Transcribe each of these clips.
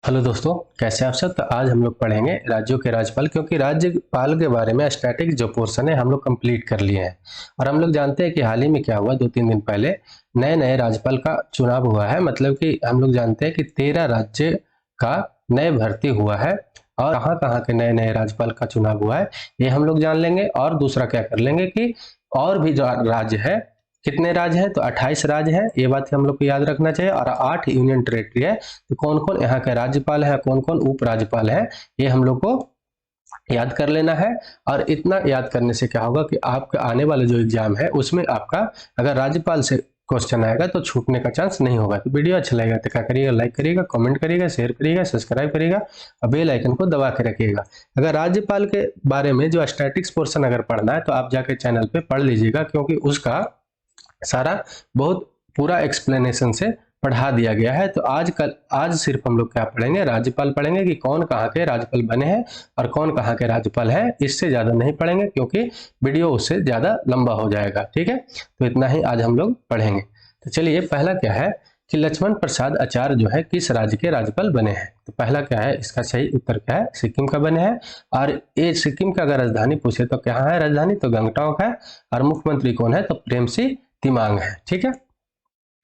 Hello दोस्तों, कैसे आप सब। तो आज हम लोग पढ़ेंगे राज्यों के राज्यपाल, क्योंकि राज्यपाल के बारे में स्टैटिक जो पोर्शन है हम लोग कंप्लीट कर लिए हैं। और हम लोग जानते हैं कि हाल ही में क्या हुआ, 2-3 दिन पहले नए नए राज्यपाल का चुनाव हुआ है। मतलब कि हम लोग जानते हैं कि 13 राज्य का नए भर्ती हुआ है। और कहाँ कहाँ के नए नए राज्यपाल का चुनाव हुआ है ये हम लोग जान लेंगे। और दूसरा क्या कर लेंगे कि और भी जो राज्य है, कितने राज्य हैं, तो 28 राज्य हैं, ये बात हम लोग को याद रखना चाहिए। और 8 यूनियन टेरेटरी है। तो कौन कौन यहाँ के राज्यपाल है, कौन कौन उप राज्यपाल है, ये हम लोग को याद कर लेना है। और इतना याद करने से क्या होगा कि आपका आने वाला जो एग्जाम है उसमें आपका अगर राज्यपाल से क्वेश्चन आएगा तो छूटने का चांस नहीं होगा। तो वीडियो अच्छा लगेगा तो क्या करिएगा, लाइक करिएगा, कमेंट करिएगा, शेयर करिएगा, सब्सक्राइब करिएगा और बेल आइकन को दबा के रखिएगा। अगर राज्यपाल के बारे में जो स्टैटिक्स पोर्शन अगर पढ़ना है तो आप जाके चैनल पे पढ़ लीजिएगा, क्योंकि उसका सारा बहुत पूरा एक्सप्लेनेशन से पढ़ा दिया गया है। तो आज सिर्फ हम लोग क्या पढ़ेंगे, राज्यपाल पढ़ेंगे कि कौन कहाँ के राज्यपाल बने हैं और कौन कहाँ के राज्यपाल हैं। इससे ज्यादा नहीं पढ़ेंगे क्योंकि वीडियो उससे ज्यादा लंबा हो जाएगा। ठीक है, तो इतना ही आज हम लोग पढ़ेंगे। तो चलिए, पहला क्या है कि लक्ष्मण प्रसाद आचार्य जो है किस राज्य के राज्यपाल बने हैं। तो पहला क्या है, इसका सही उत्तर क्या है, सिक्किम का बने हैं। और ये सिक्किम का अगर राजधानी पूछे तो क्या है राजधानी, तो गंगटोक है। और मुख्यमंत्री कौन है, तो प्रेम सिंह तिमांग है। ठीक है,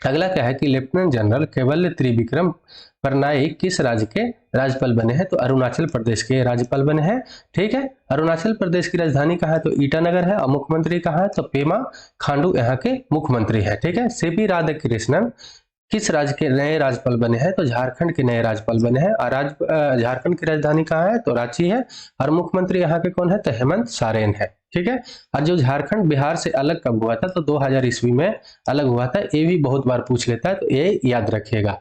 अगला क्या है कि लेफ्टिनेंट जनरल केवल्य त्रिविक्रम परनाइक किस राज्य के राज्यपाल बने हैं, तो अरुणाचल प्रदेश के राज्यपाल बने हैं। ठीक है, अरुणाचल प्रदेश की राजधानी कहाँ है, तो ईटानगर है। और मुख्यमंत्री कहाँ है, तो पेमा खांडू यहाँ के मुख्यमंत्री है। ठीक है, सीपी राधाकृष्णन किस राज्य के नए राज्यपाल बने हैं, तो झारखंड के नए राज्यपाल बने हैं। और झारखंड की राजधानी कहाँ है, तो रांची है। और मुख्यमंत्री यहाँ के कौन है, तो हेमंत सोरेन है। ठीक है, और जो झारखंड बिहार से अलग कब हुआ था, तो 2000 ईस्वी में अलग हुआ था। ये भी बहुत बार पूछ लेता है, तो ये याद रखिएगा।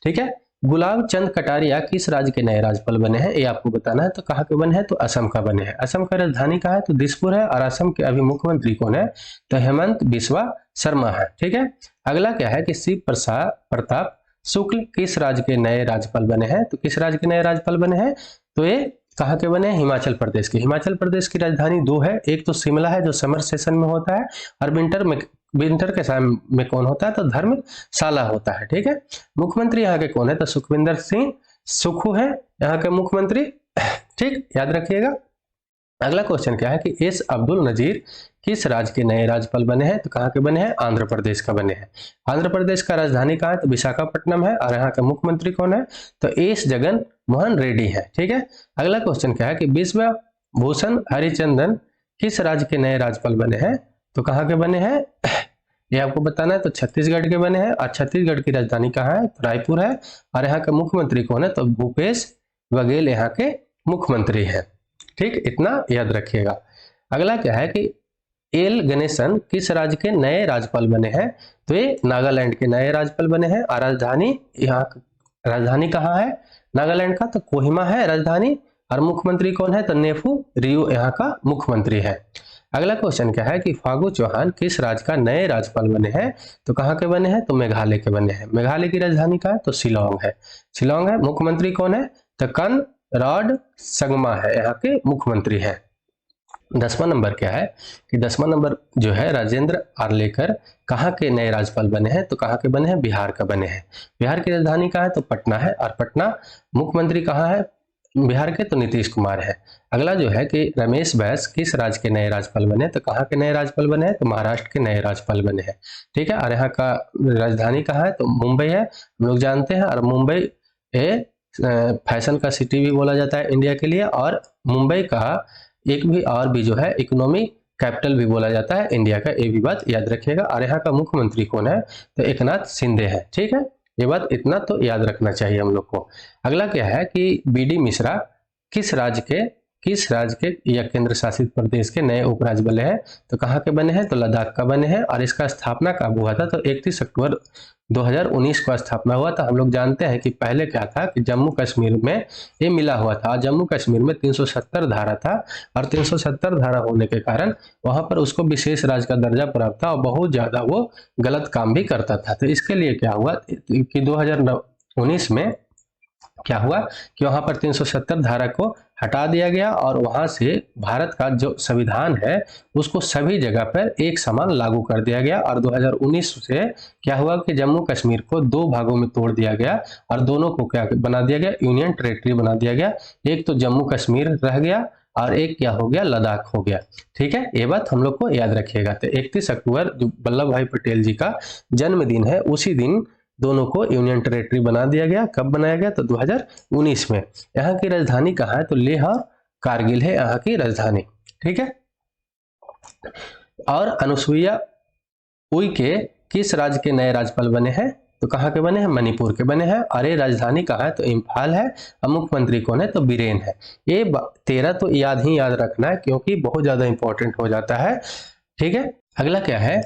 ठीक है, गुलाब चंद कटारिया किस राज्य के नए राज्यपाल बने हैं, ये आपको बताना है। तो कहाँ के बने हैं, तो असम का बने हैं। असम का राजधानी कहाँ है, तो दिसपुर है। और असम के अभी मुख्यमंत्री कौन है, तो हेमंत बिस्वा शर्मा है। ठीक है, अगला क्या है कि शिव प्रसाद प्रताप शुक्ल किस राज्य के नए राज्यपाल बने हैं, तो किस राज्य के नए राज्यपाल बने हैं, तो ये कहाँ के बने हैं, हिमाचल प्रदेश के। हिमाचल प्रदेश की राजधानी दो है, एक तो शिमला है जो समर सेशन में होता है, और विंटर के समय में कौन होता है, तो धर्मशाला होता है। ठीक है, मुख्यमंत्री यहाँ के कौन है, तो सुखविंदर सिंह सुक्खू है यहाँ के मुख्यमंत्री। ठीक, याद रखिएगा। अगला क्वेश्चन क्या है कि एस अब्दुल नजीर किस राज्य के नए राज्यपाल बने हैं, तो कहाँ के बने हैं, आंध्र प्रदेश का बने हैं। आंध्र प्रदेश का राजधानी कहाँ है, तो विशाखापट्टनम है। और यहाँ का मुख्यमंत्री कौन है, तो एस जगन मोहन रेड्डी है। ठीक है, अगला क्वेश्चन क्या है कि विश्व भूषण हरिचंदन किस राज्य के नए राज्यपाल बने हैं, तो कहाँ के बने हैं, ये आपको बताना है। तो छत्तीसगढ़ के बने हैं। और छत्तीसगढ़ की राजधानी कहाँ है, तो रायपुर है। और यहाँ का मुख्यमंत्री कौन है, तो भूपेश बघेल यहाँ के मुख्यमंत्री है। ठीक, इतना याद रखिएगा। अगला क्या है कि एल गणेशन किस राज्य के नए राज्यपाल बने हैं, तो ये नागालैंड के नए राज्यपाल बने हैं। और राजधानी कहाँ है नागालैंड का, तो कोहिमा है राजधानी। और मुख्यमंत्री कौन है, तो नेफू रियो यहाँ का मुख्यमंत्री है। अगला क्वेश्चन क्या है कि फागू चौहान किस राज्य का नए राज्यपाल बने हैं, तो कहाँ के बने हैं, तो मेघालय के बने हैं। मेघालय की राजधानी कहाँ है, तो शिलोंग है। शिलोंग है। मुख्यमंत्री कौन है, तो कन रॉड संगमा है यहाँ के मुख्यमंत्री है। 10वां नंबर क्या है कि 10वां नंबर जो है राजेंद्र आर्लेकर कहाँ के नए राज्यपाल बने हैं, तो कहाँ के बने हैं, बिहार का बने हैं। बिहार की राजधानी कहाँ है, तो पटना है। और पटना मुख्यमंत्री कहाँ है बिहार के, तो नीतीश कुमार है। अगला जो है कि रमेश बैस किस राज्य के नए राज्यपाल बने, तो कहाँ के नए राज्यपाल बने हैं, तो महाराष्ट्र के नए राज्यपाल बने हैं। ठीक है, और यहाँ का राजधानी कहाँ है, तो मुंबई है, हम लोग जानते हैं। और मुंबई फैशन का सिटी भी बोला जाता है इंडिया के लिए। और मुंबई का एक भी और भी जो है इकोनॉमी कैपिटल भी बोला जाता है इंडिया का, ये भी बात याद रखिएगा। और यहाँ का मुख्यमंत्री कौन है, तो एकनाथ शिंदे है। ठीक है, ये बात इतना तो याद रखना चाहिए हम लोग को। अगला क्या है कि बीडी मिश्रा किस राज्य के या केंद्र शासित प्रदेश के नए उपराज्यपाल हैं, तो कहाँ के बने हैं, तो लद्दाख का बने हैं। और इसका स्थापना कब हुआ था, तो 31 अक्टूबर 2019 को स्थापना हुआ था। हम लोग जानते हैं कि पहले क्या था कि जम्मू कश्मीर में ये मिला हुआ था। जम्मू कश्मीर में 370 धारा था। और 370 धारा होने के कारण वहां पर उसको विशेष राज्य का दर्जा प्राप्त था, और बहुत ज्यादा वो गलत काम भी करता था। तो इसके लिए क्या हुआ कि 2019 में क्या हुआ कि वहां पर 370 धारा को हटा दिया गया और वहां से भारत का जो संविधान है उसको सभी जगह पर एक समान लागू कर दिया गया। और 2019 से क्या हुआ कि जम्मू कश्मीर को दो भागों में तोड़ दिया गया और दोनों को क्या बना दिया गया, यूनियन टेरिटरी बना दिया गया। एक तो जम्मू कश्मीर रह गया और एक क्या हो गया, लद्दाख हो गया। ठीक है, ये बात हम लोग को याद रखिएगा। तो 31 अक्टूबर जो वल्लभ भाई पटेल जी का जन्मदिन है उसी दिन दोनों को यूनियन टेरिटरी बना दिया गया। कब बनाया गया, तो 2019 में। यहाँ की राजधानी कहाँ है, तो लेह और कारगिल है यहाँ की राजधानी। ठीक है, और अनुसुईया उइके किस राज्य के नए राज्यपाल बने हैं, तो कहाँ के बने हैं, मणिपुर के बने हैं। और ये राजधानी कहाँ है, तो इम्फाल है। और मुख्यमंत्री कौन है, तो बीरेन है। ये 13 तो याद रखना है क्योंकि बहुत ज्यादा इंपॉर्टेंट हो जाता है। ठीक है, अगला क्या है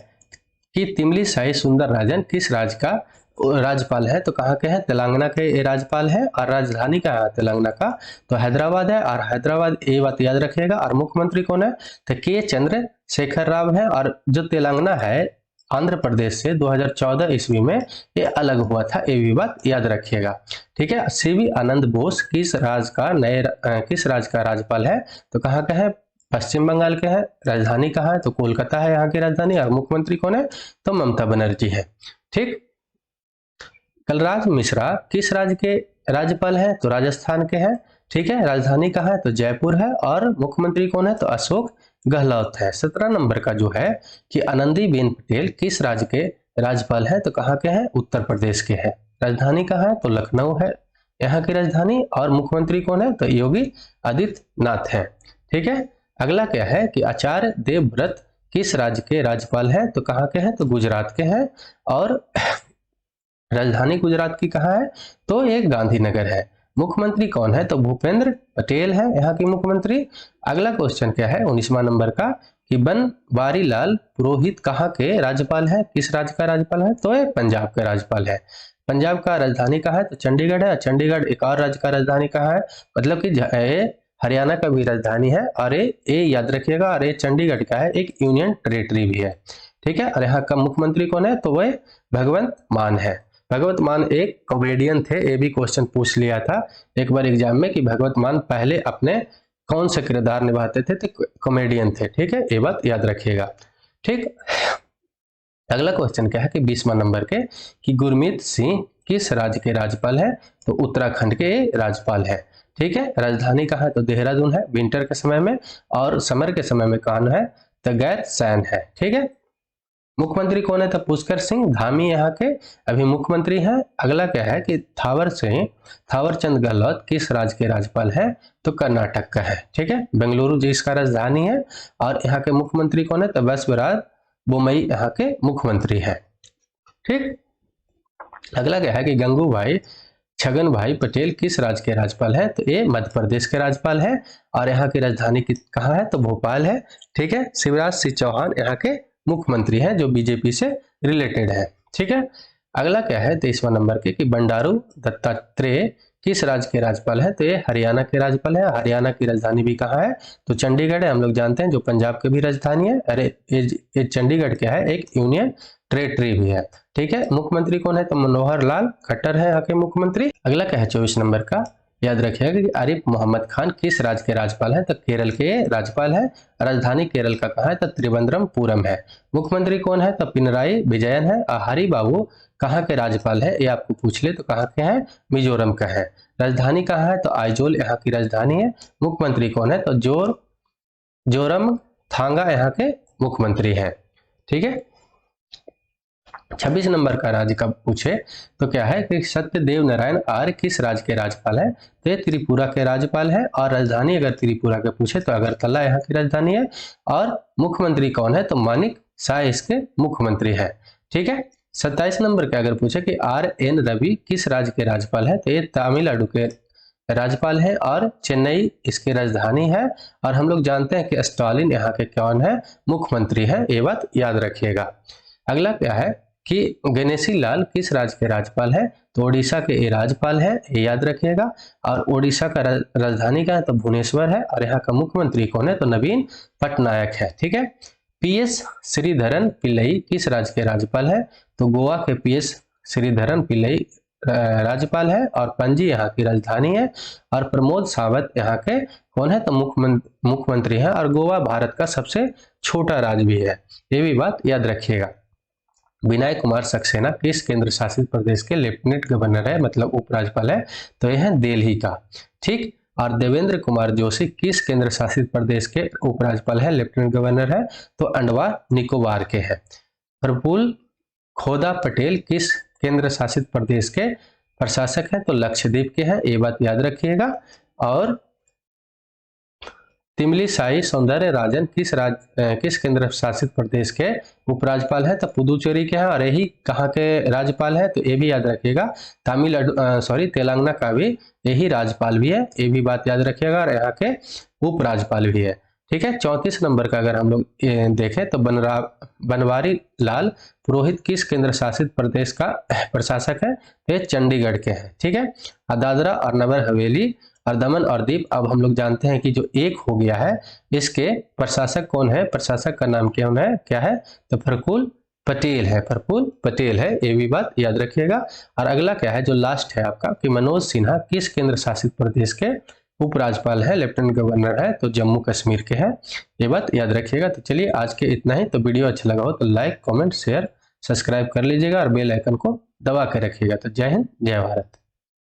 कि तिमली साई सुंदर राजन किस राज्य का राज्यपाल है, तो कहाँ के हैं, तेलंगाना के राज्यपाल है। और राजधानी कहाँ है तेलंगाना का, तो हैदराबाद है। और हैदराबाद, ये बात याद रखिएगा। और मुख्यमंत्री कौन है, तो के चंद्रशेखर राव है। और जो तेलंगाना है आंध्र प्रदेश से 2014 ईस्वी में ये अलग हुआ था, ये भी बात याद रखिएगा। ठीक है, सीवी आनंद बोस किस राज्य का राज्यपाल है, तो कहाँ का है, पश्चिम बंगाल के हैं। राजधानी कहाँ है, तो कोलकाता है यहाँ की राजधानी। और मुख्यमंत्री कौन है, तो ममता बनर्जी है। ठीक, कलराज मिश्रा किस राज्य के राज्यपाल हैं, तो राजस्थान के हैं। ठीक है, राजधानी कहाँ है, तो जयपुर है। और मुख्यमंत्री कौन है, तो अशोक गहलोत है। 17 नंबर का जो है कि आनंदीबेन पटेल किस राज्य के राज्यपाल है, तो कहाँ के हैं, उत्तर प्रदेश के हैं। राजधानी कहाँ है, तो लखनऊ है यहाँ की राजधानी। और मुख्यमंत्री कौन है, तो योगी आदित्यनाथ है। ठीक है, अगला क्या है कि आचार्य देवव्रत किस राज्य के राज्यपाल हैं, तो कहाँ के हैं, तो गुजरात के हैं। और राजधानी गुजरात की कहाँ है, तो एक गांधीनगर है। मुख्यमंत्री कौन है, तो भूपेंद्र पटेल है यहाँ की मुख्यमंत्री। अगला क्वेश्चन क्या है 19वां नंबर का कि बनवारी लाल पुरोहित कहाँ के राज्यपाल है, किस राज्य का राज्यपाल है, तो ये पंजाब का राज्यपाल है। पंजाब का राजधानी कहाँ है, तो चंडीगढ़ है। चंडीगढ़ एक और राज्य का राजधानी कहाँ है, मतलब कि हरियाणा का भी राजधानी है। और ये याद रखिएगा। और ये चंडीगढ़ का है, एक यूनियन टेरिटरी भी है। ठीक है, और यहाँ का मुख्यमंत्री कौन है, तो वह भगवंत मान है। भगवत मान एक कॉमेडियन थे, ये भी क्वेश्चन पूछ लिया था एक बार एग्जाम में कि भगवत मान पहले अपने कौन से किरदार निभाते थे, तो कॉमेडियन थे। ठीक है, ये बात याद रखिएगा। ठीक, अगला क्वेश्चन क्या है कि 20वां नंबर के कि गुरमीत सिंह किस राज्य के राज्यपाल है, तो उत्तराखंड के राज्यपाल है। ठीक है, राजधानी कहाँ है, तो देहरादून है विंटर के समय में। और समर के समय में कौन है, तो गैरसैंण है। ठीक है, मुख्यमंत्री कौन है, तो पुष्कर सिंह धामी यहाँ के अभी मुख्यमंत्री हैं। अगला क्या है कि थावरचंद गहलोत किस राज्य के राज्यपाल है, तो कर्नाटक का है। ठीक है, बेंगलुरु जो इसका राजधानी है। और यहाँ के मुख्यमंत्री कौन है, तो बसवराज बोम्मई यहाँ के मुख्यमंत्री है। ठीक, अगला क्या है कि गंगूभाई छगन भाई पटेल किस राज्य के राज्यपाल है, तो ये मध्य प्रदेश के राज्यपाल है। और यहाँ की राजधानी कहाँ है, तो भोपाल है। ठीक है, शिवराज सिंह चौहान यहाँ के मुख्यमंत्री हैं जो बीजेपी से रिलेटेड है। ठीक है, अगला क्या है 23वां नंबर के कि बंडारू दत्तात्रेय किस राज्य के राज्यपाल है, तो ये हरियाणा के राज्यपाल है। हरियाणा की राजधानी भी कहाँ है, तो चंडीगढ़ है। हम लोग जानते हैं जो पंजाब की भी राजधानी है। अरे ये चंडीगढ़ क्या है, एक यूनियन टेरिटरी भी है। ठीक है, मुख्यमंत्री कौन है, तो मनोहर लाल खट्टर है यहाँ के मुख्यमंत्री। अगला क्या है 24 नंबर का, याद रखिएगा कि आरिफ मोहम्मद खान किस राज्य के राज्यपाल हैं, तो केरल के राज्यपाल हैं। राजधानी केरल का कहाँ है, तो त्रिवेंद्रमपुरम है। मुख्यमंत्री कौन है, तो पिनराई विजयन है। और हरि बाबू कहाँ के राज्यपाल है, ये आपको पूछ ले तो कहाँ के हैं, मिजोरम का है। राजधानी कहाँ है, तो आइजोल यहाँ की राजधानी है। मुख्यमंत्री कौन है, तो जोरम थांगा यहाँ के मुख्यमंत्री हैं। ठीक है, 26 नंबर का राज्य कब पूछे तो क्या है कि सत्यदेव नारायण आर्य किस राज्य के राज्यपाल है, तो ये त्रिपुरा के राज्यपाल है। और राजधानी अगर त्रिपुरा के पूछे तो अगरतला यहाँ की राजधानी है। और मुख्यमंत्री कौन है, तो मानिक शाह इसके मुख्यमंत्री है। ठीक है, 27 नंबर के अगर पूछे कि RN रवि किस राज्य के राज्यपाल है, तो ये तमिलनाडु के राज्यपाल है। और चेन्नई इसकी राजधानी है। और हम लोग जानते हैं कि स्टालिन यहाँ के कौन है, मुख्यमंत्री है, ये बात याद रखिएगा। अगला क्या है कि गणेशी लाल किस राज्य के राज्यपाल है, तो ओडिशा के ये राज्यपाल है, ये याद रखिएगा। और ओडिशा का राजधानी क्या है, तो भुवनेश्वर है। और यहाँ का मुख्यमंत्री कौन है, तो नवीन पटनायक है। ठीक है, PS श्रीधरन पिल्लई किस राज्य के राज्यपाल है, तो गोवा के PS श्रीधरन पिल्लई राज्यपाल है, और पणजी यहाँ की राजधानी है, और प्रमोद सावंत यहाँ के कौन है, तो मुख्यमंत्री हैं, और गोवा भारत का सबसे छोटा राज्य भी है, ये भी बात याद रखिएगा। विनय कुमार सक्सेना किस केंद्र शासित प्रदेश के लेफ्टिनेंट गवर्नर है, मतलब उपराज्यपाल है, तो यह है दिल्ली का। ठीक। और देवेंद्र कुमार जोशी किस केंद्र शासित प्रदेश के उपराज्यपाल है, लेफ्टिनेंट गवर्नर है, तो अंडमान निकोबार के हैं। प्रफुल्ल खोदा पटेल किस केंद्र शासित प्रदेश के प्रशासक हैं, तो लक्षद्वीप के हैं, ये बात याद रखिएगा। और तिमलिसाई सौंदर्य राजन किस केंद्र शासित प्रदेश के उपराज्यपाल हैं, तो पुदुचेरी के हैं, और यही कहाँ के राज्यपाल हैं, तो ये भी याद रखिएगा। तेलंगाना का भी यही राज्यपाल भी है, ये भी बात याद रखिएगा, और यहाँ के उपराज्यपाल भी है। ठीक है। 34 नंबर का अगर हम लोग देखें तो बनवारी लाल पुरोहित किस केंद्र शासित प्रदेश का प्रशासक है, तो ये चंडीगढ़ के हैं। ठीक है। दादरा और नगर हवेली और दमन और दीव, अब हम लोग जानते हैं कि जो एक हो गया है, इसके प्रशासक कौन है, प्रशासक का नाम क्या है, तो प्रफुल्ल पटेल है, प्रफुल्ल पटेल है, ये भी बात याद रखिएगा। और अगला क्या है, जो लास्ट है आपका, कि मनोज सिन्हा किस केंद्र शासित प्रदेश के उपराज्यपाल है, लेफ्टिनेंट गवर्नर है, तो जम्मू कश्मीर के हैं, ये बात याद रखिएगा। तो चलिए आज के इतना ही। तो वीडियो अच्छा लगा हो तो लाइक, कमेंट, शेयर, सब्सक्राइब कर लीजिएगा, और बेल आइकन को दबा के रखिएगा। तो जय हिंद, जय भारत।